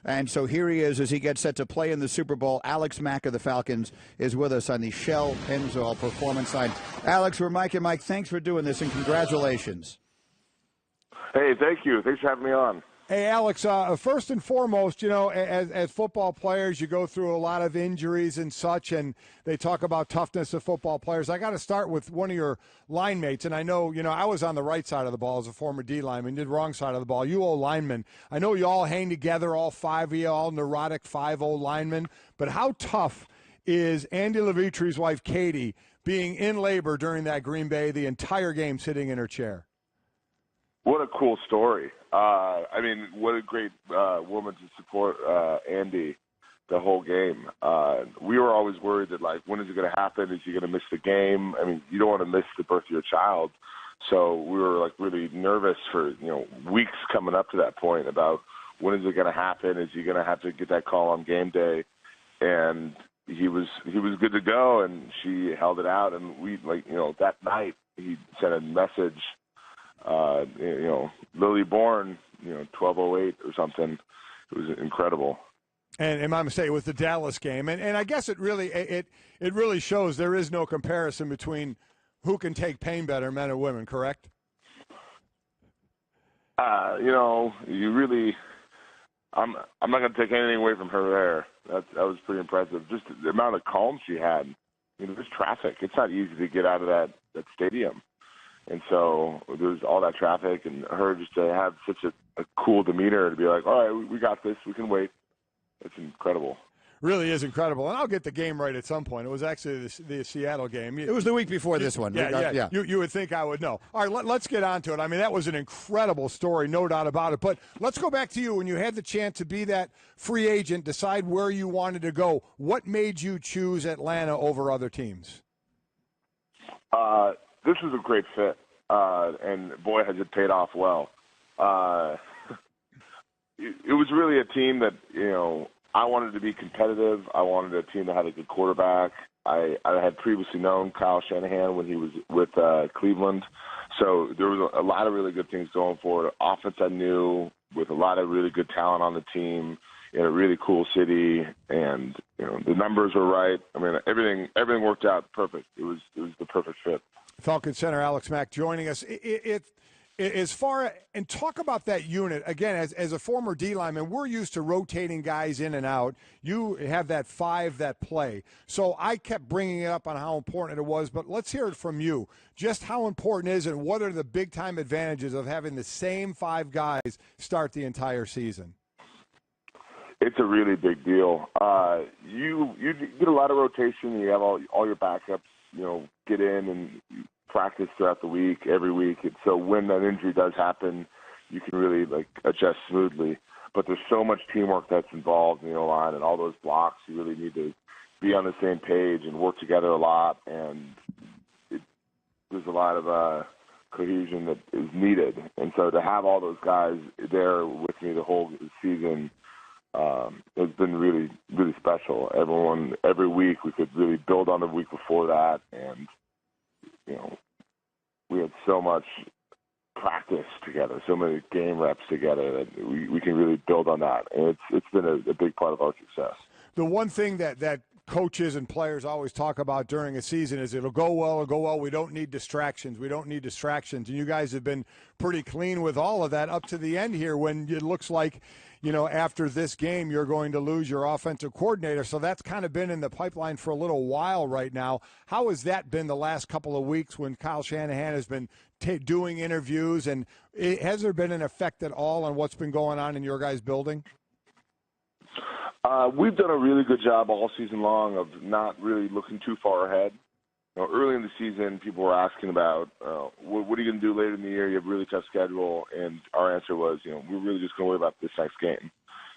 And so here he is as he gets set to play in the Super Bowl. Alex Mack of the Falcons is with us on the Shell Pennzoil Performance Line. Alex, we're Mike and Mike. Thanks for doing this, and congratulations. Hey, thank you. Thanks for having me on. Hey, Alex, first and foremost, as football players, you go through a lot of injuries and such, and they talk about toughness of football players. I got to start with one of your line mates, and I know, I was on the right side of the ball as a former D lineman, did wrong side of the ball. You linemen, I know you all hang together, all five of you, all neurotic 5-0 linemen, but how tough is Andy Levitri's wife, Katie, being in labor during that Green Bay, the entire game sitting in her chair? What a cool story. What a great woman to support Andy the whole game. We were always worried that, when is it going to happen? Is he going to miss the game? You don't want to miss the birth of your child. So we were, really nervous for, weeks coming up to that point about when is it going to happen? Is he going to have to get that call on game day? And he was good to go, and she held it out. And we, that night he sent a message, Lily born, 12:08 or something. It was incredible. And my mistake with the Dallas game, and I guess it really shows there is no comparison between who can take pain better, men or women. Correct? You really. I'm not going to take anything away from her there. That was pretty impressive. Just the amount of calm she had. There's traffic. It's not easy to get out of that stadium. And so there's all that traffic, and her just to have such a cool demeanor to be like, all right, we got this. We can wait. It's incredible. Really is incredible. And I'll get the game right at some point. It was actually the Seattle game. It was the week before this one. Yeah. You would think I would know. All right, let's get on to it. That was an incredible story, no doubt about it. But let's go back to you. When you had the chance to be that free agent, decide where you wanted to go, what made you choose Atlanta over other teams? This was a great fit, and boy, has it paid off well. It was really a team that, I wanted to be competitive. I wanted a team that had a good quarterback. I had previously known Kyle Shanahan when he was with Cleveland, so there was a lot of really good things going for it. Offense I knew, with a lot of really good talent on the team in a really cool city, and the numbers were right. Everything worked out perfect. It was the perfect fit. Falcons center Alex Mack joining us. And talk about that unit again. As a former D lineman, we're used to rotating guys in and out. You have that 5 that play. So I kept bringing it up on how important it was, but let's hear it from you. Just how important is it, and what are the big time advantages of having the same 5 guys start the entire season? It's a really big deal. You get a lot of rotation. You have all your backups. Get in and practice throughout the week, every week. And so when that injury does happen, you can really adjust smoothly. But there's so much teamwork that's involved in the O-line and all those blocks. You really need to be on the same page and work together a lot. And there's a lot of cohesion that is needed. And so to have all those guys there with me the whole season has been really, really special. Every week we could really build on the week before that, and we had so much practice together, so many game reps together that we can really build on that, and it's been a big part of our success. The one thing that coaches and players always talk about during a season is it'll go well. We don't need distractions. And you guys have been pretty clean with all of that up to the end here when it looks like, after this game you're going to lose your offensive coordinator. So that's kind of been in the pipeline for a little while right now. How has that been the last couple of weeks when Kyle Shanahan has been doing interviews? And has there been an effect at all on what's been going on in your guys' building? We've done a really good job all season long of not really looking too far ahead. Early in the season, people were asking about what are you going to do later in the year? You have a really tough schedule, and our answer was, we're really just going to worry about this next game.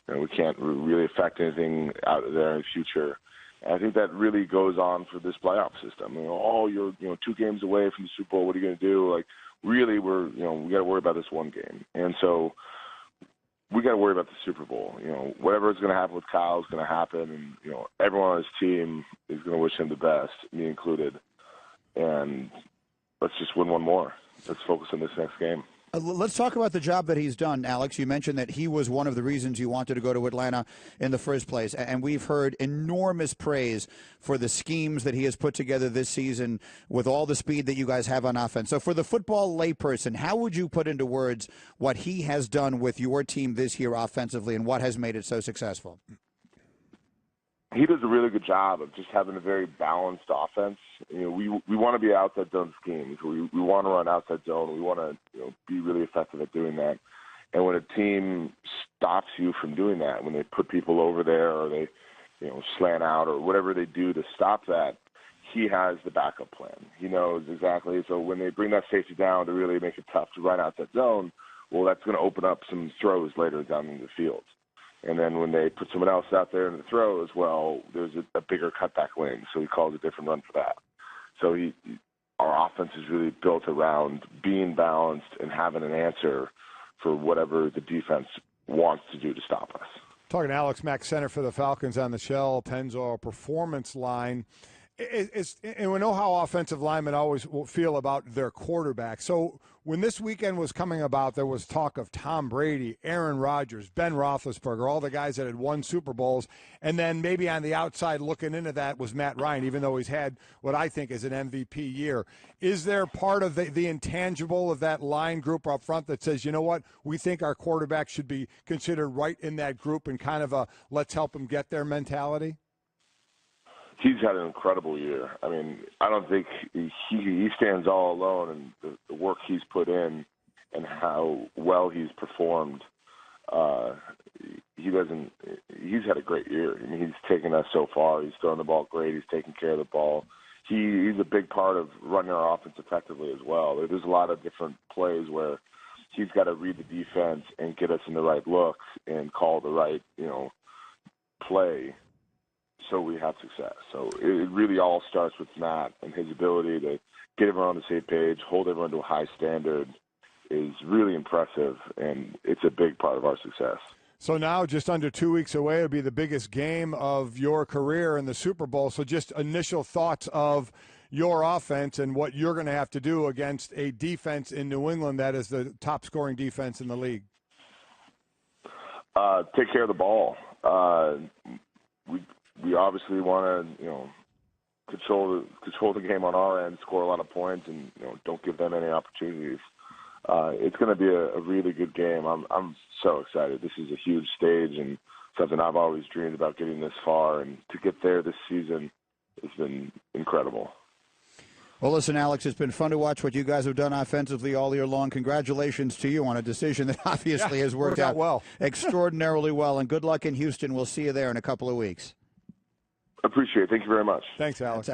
We can't really affect anything out there in the future. And I think that really goes on for this playoff system. You're 2 games away from the Super Bowl. What are you going to do? Really, we got to worry about this one game, and so we got to worry about the Super Bowl. Whatever is going to happen with Kyle is going to happen, and everyone on his team is going to wish him the best, me included. And let's just win one more. Let's focus on this next game. Let's talk about the job that he's done, Alex. You mentioned that he was one of the reasons you wanted to go to Atlanta in the first place, and we've heard enormous praise for the schemes that he has put together this season with all the speed that you guys have on offense. So for the football layperson, how would you put into words what he has done with your team this year offensively and what has made it so successful? He does a really good job of just having a very balanced offense. We want to be outside zone schemes. We want to run outside zone. We want to be really effective at doing that. And when a team stops you from doing that, when they put people over there or they slant out or whatever they do to stop that, he has the backup plan. He knows exactly. So when they bring that safety down to really make it tough to run outside zone, well, that's going to open up some throws later down in the field. And then when they put someone else out there in the throws, well, there's a bigger cutback lane, so he calls a different run for that. So our offense is really built around being balanced and having an answer for whatever the defense wants to do to stop us. Talking to Alex Mack, center for the Falcons on the Shell Pennzoil Performance Line. And we know how offensive linemen always will feel about their quarterback. So when this weekend was coming about, there was talk of Tom Brady, Aaron Rodgers, Ben Roethlisberger, all the guys that had won Super Bowls. And then maybe on the outside looking into that was Matt Ryan, even though he's had what I think is an MVP year. Is there part of the intangible of that line group up front that says, you know what, we think our quarterback should be considered right in that group and kind of a let's help him get there mentality? He's had an incredible year. I mean, I don't think he stands all alone in the work he's put in and how well he's performed. He's had a great year. I mean, he's taken us so far. He's thrown the ball great. He's taking care of the ball. He's a big part of running our offense effectively as well. There's a lot of different plays where he's got to read the defense and get us in the right looks and call the right, play, so we have success. So it really all starts with Matt, and his ability to get everyone on the same page, hold everyone to a high standard is really impressive, and it's a big part of our success. So now, just under 2 weeks away, it'll be the biggest game of your career in the Super Bowl. So just initial thoughts of your offense and what you're going to have to do against a defense in New England that is the top-scoring defense in the league. Take care of the ball. We obviously want to, control the game on our end, score a lot of points, and don't give them any opportunities. It's going to be a really good game. I'm so excited. This is a huge stage and something I've always dreamed about getting this far, and to get there this season has been incredible. Well, listen, Alex, it's been fun to watch what you guys have done offensively all year long. Congratulations to you on a decision that obviously has worked out well. Extraordinarily well, and good luck in Houston. We'll see you there in a couple of weeks. Appreciate it. Thank you very much. Thanks, Alex.